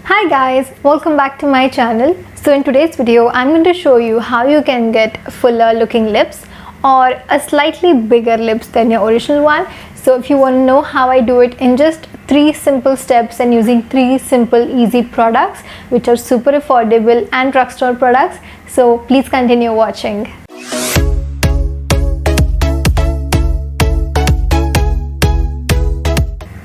Hi guys, welcome back to my channel. So in today's video, I'm going to show you how you can get fuller looking lips or a slightly bigger lips than your original one. So if you want to know how I do it in just 3 simple steps and using 3 simple easy products which are super affordable and drugstore products, so please continue watching.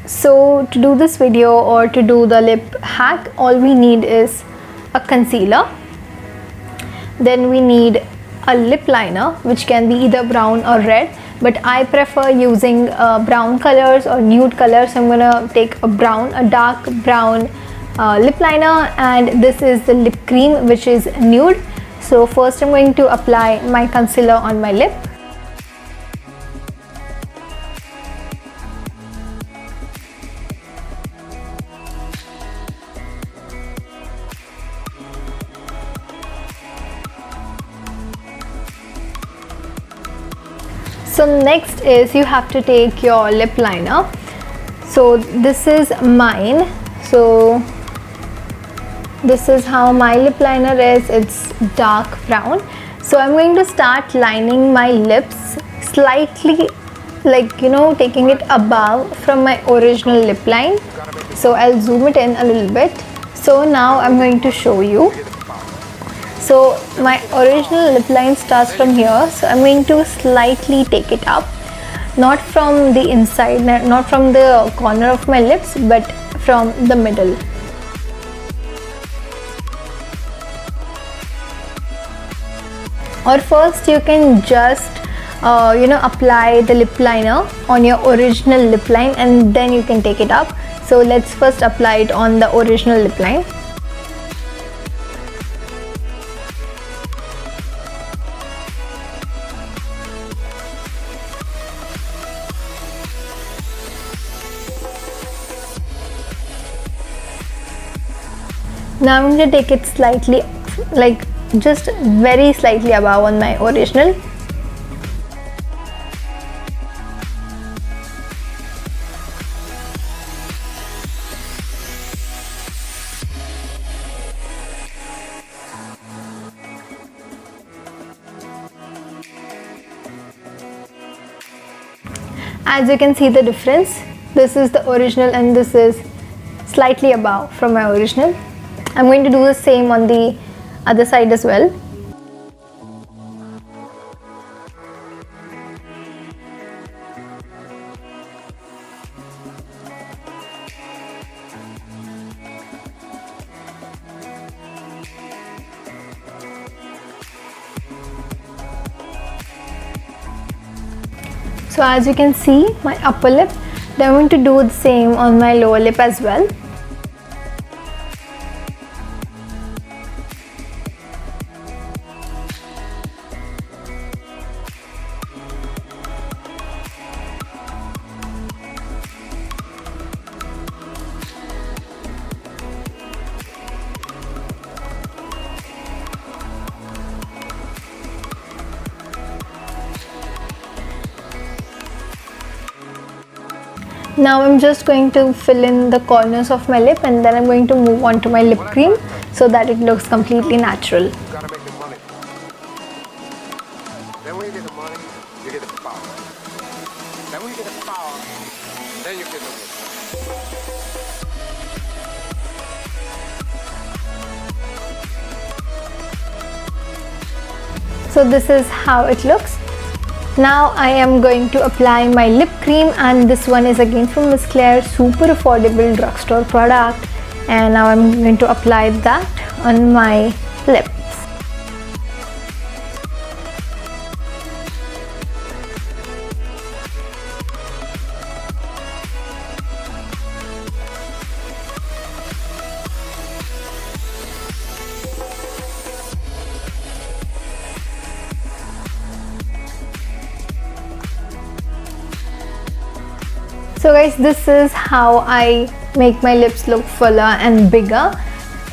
So to do this video or to do the lip hack, all we need is a concealer. Then we need a lip liner, which can be either brown or red, but I prefer using brown colors or nude colors. So I'm gonna take a dark brown lip liner, and this is the lip cream, which is nude. So first I'm going to apply my concealer on my lip. So next is you have to take your lip liner. So this is mine. So this is how my lip liner is. It's dark brown. So I'm going to start lining my lips slightly, taking it above from my original lip line. So I'll zoom it in a little bit. So now I'm going to show you. So my original lip line starts from here, so I'm going to slightly take it up, not from the inside, not from the corner of my lips, but from the middle. Or first you can just apply the lip liner on your original lip line and then you can take it up. So let's first apply it on the original lip line. Now I'm going to take it slightly, just very slightly above on my original. As you can see the difference, this is the original and this is slightly above from my original. I'm going to do the same on the other side as well. So as you can see my upper lip, then I'm going to do the same on my lower lip as well. Now I'm just going to fill in the corners of my lip and then I'm going to move on to my lip cream so that it looks completely natural. Gotta make the money. Then when you get the money, you get the power. Then when you get the power, then you get the money. So this is how it looks. Now I am going to apply my lip cream, and this one is again from Miss Claire, super affordable drugstore product, and now I'm going to apply that on my lips. So guys, this is how I make my lips look fuller and bigger.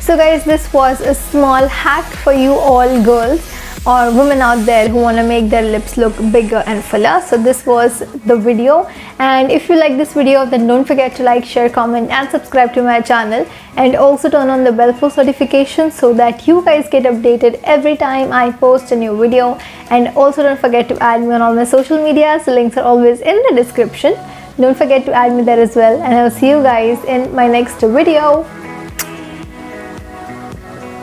So guys, this was a small hack for you all girls. or women out there who want to make their lips look bigger and fuller. So this was the video, and if you like this video, then don't forget to like, share, comment and subscribe to my channel, and also turn on the bell for notifications so that you guys get updated every time I post a new video. And also don't forget to add me on all my social medias. The links are always in the description. Don't forget to add me there as well, and I'll see you guys in my next video.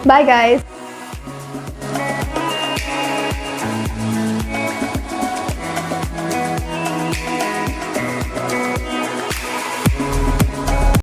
Bye guys.